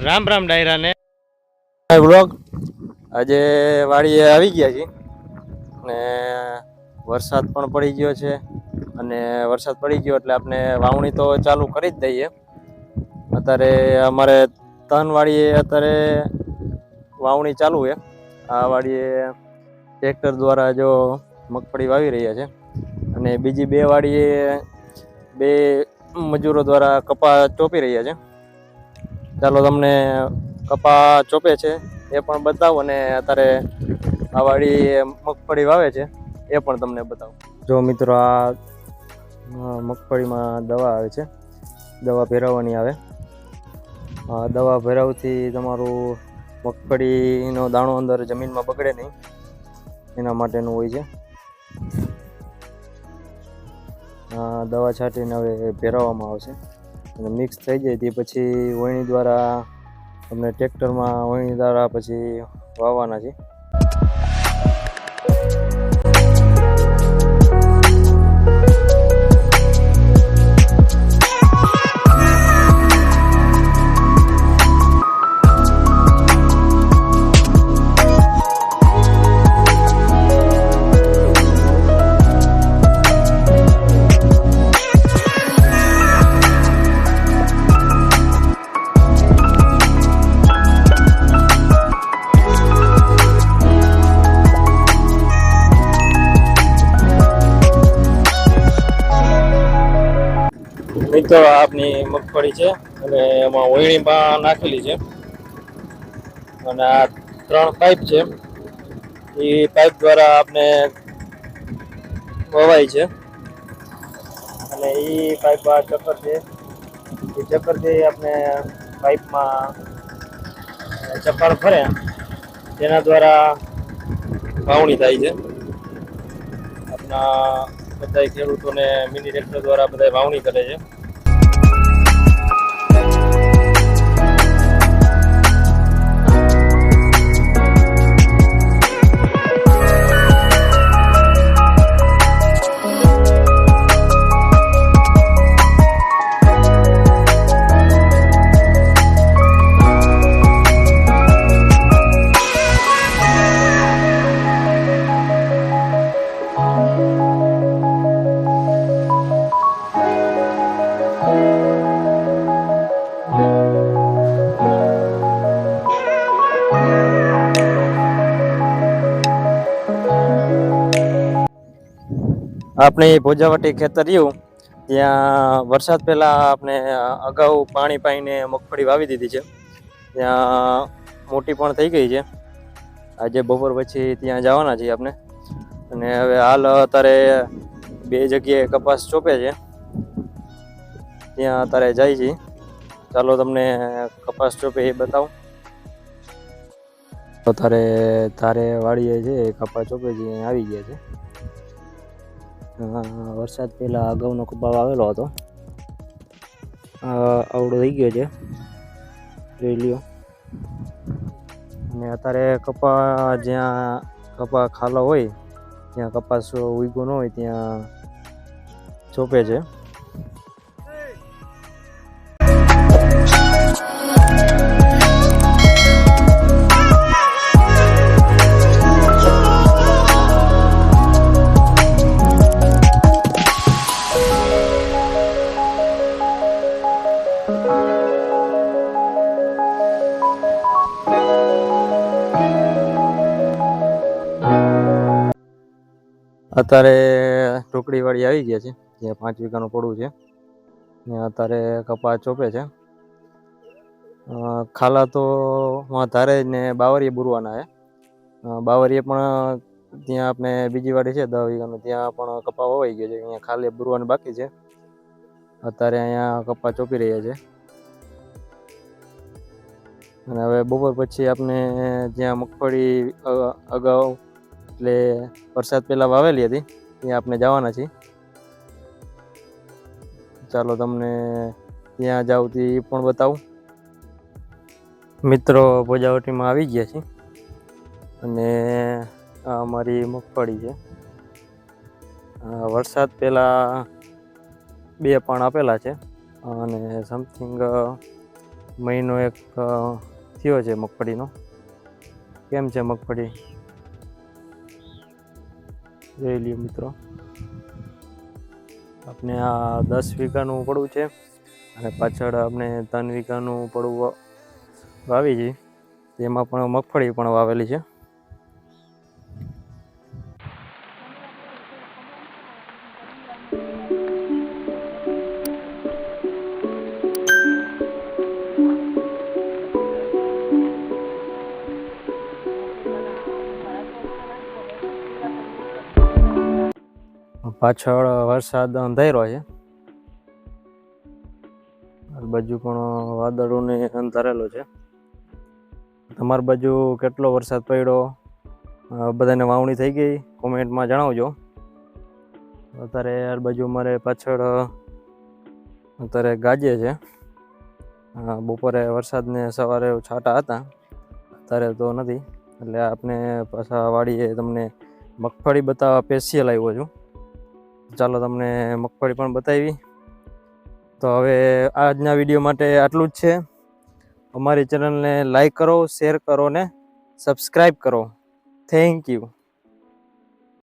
રામ રામ ડાયરા ને બ્લોગ આજે વાડીએ આવી ગયા છીએ ને વરસાદ પણ પડી ગયો છે અને વરસાદ પડી ગયો એટલે આપણે વાવણી તો ચાલુ કરી જ દઈએ. અત્યારે અમારે તન વાડીએ અત્યારે વાવણી ચાલુ છે. આ વાડીએ ટ્રેક્ટર દ્વારા જો મગફળી વાવી રહ્યા છે અને બીજી બે વાડીએ બે મજૂરો દ્વારા કપા ચોપી રહ્યા છે. ચાલો તમને કપા ચોપે છે એ પણ બતાવો અને અત્યારે આ વાડી મગફળી વાવે છે એ પણ તમને બતાવો. જો મિત્રો આ મગફળીમાં દવા આવે છે, દવા ભેરવવાની આવે. દવા ભેરવથી તમારું મગફળીનો દાણો અંદર જમીનમાં બગડે નહીં એના માટેનું હોય છે. દવા છાંટીને હવે ભેરવવામાં આવશે અને મિક્સ થઈ જાય તે પછી વણણી દ્વારા તમને ટ્રેક્ટરમાં વણણી દ્વારા પછી વાવવાના છે. મિત્રો આપની મગફળી છે અને એમાં વણણી પણ નાખેલી છે અને આ 3 પાઇપ છે એ પાઇપ દ્વારા આપણે વવાય છે અને એ પાઇપ આ ચક્કર છે એ ચક્કરથી આપણે પાઇપમાં ચક્કર ફરે તેના દ્વારા વાવણી થાય છે. આપણા બધા ખેડૂતોને મિની ટ્રેક્ટર દ્વારા બધા વાવણી કરે છે. આપણે ભોજાવટી ખેતર રહ્યું ત્યાં વરસાદ પહેલાં આપણે અગાઉ પાણી પાઈને મગફળી વાવી દીધી છે. ત્યાં મોટી પણ થઈ ગઈ છે. આજે બપોર પછી ત્યાં જવાના છીએ આપણે અને હવે હાલ અત્યારે 2 જગ્યાએ કપાસ ચોપે છે ત્યાં અત્યારે જાય છે. ચાલો તમને કપાસ ચોપે એ બતાવું. અત્યારે તારે વાડીએ છે કપાસ ચોપે છે આવી ગયા છે. વરસાદ પહેલા અગાઉનો કપા આવેલો હતો, આવડો થઈ ગયો છે જોઈ લ્યો. અને અત્યારે કપા જ્યાં કપા ખાલો હોય ત્યાં કપાસ ઉગ્યો ન હોય ત્યાં ચોપે છે. અત્યારે ઢોકળીવાળી આવી ગયા છે જ્યાં 5 વીઘાનું પડવું છે ત્યાં અત્યારે કપા ચોપે છે. ખાલા તો ધારે ને બાવરીએ બુરવાના છે. બાવરીએ પણ ત્યાં આપણે બીજી વાડી છે 10 વીઘાનું ત્યાં પણ કપા વવાઈ ગયો છે. અહીંયા ખાલી બુરવાનું બાકી છે. અત્યારે અહીંયા કપા ચોપી રહ્યા છે અને હવે બપોર પછી આપણે જ્યાં મગફળી અગાઉ એટલે વરસાદ પહેલા વાવેલી હતી ત્યાં આપણે જવાના છીએ. ચાલો તમને ત્યાં જાવ તે પણ બતાવું. મિત્રો ભોજાવટીમાં આવી ગયા છે અને આ અમારી મગફળી છે. વરસાદ પહેલા 2 પાણ આપેલા છે અને સમથિંગ મહિનો એક થયો છે મગફળીનો. કેમ છે મગફળી જોઈ લ્યો મિત્રો. આપણે આ 10 વીઘાનું પડવું છે અને પાછળ આપણે 3 વીઘાનું પડવું વાવી છે. તેમાં પણ મગફળી પણ વાવેલી છે. પાછળ વરસાદ અંધાર્યો છે. આ બાજુ પણ વાદળોને અંધારેલો છે. તમારી બાજુ કેટલો વરસાદ પડ્યો, બધાને વાવણી થઈ ગઈ? કોમેન્ટમાં જણાવજો. અત્યારે આ બાજુ અમારે પાછળ અત્યારે ગાજે છે. બપોરે વરસાદને સવારે છાંટા હતા, અત્યારે તો નથી. એટલે આપણે પાછા વાડીએ તમને મગફળી બતાવવા સ્પેશિયલ આવ્યો છું. ચાલો તમને મગફળી પણ બતાવી. તો હવે આજના વિડીયો માટે આટલું જ છે. અમારી ચેનલને લાઈક કરો, શેર કરો ને સબસ્ક્રાઈબ કરો. Thank you.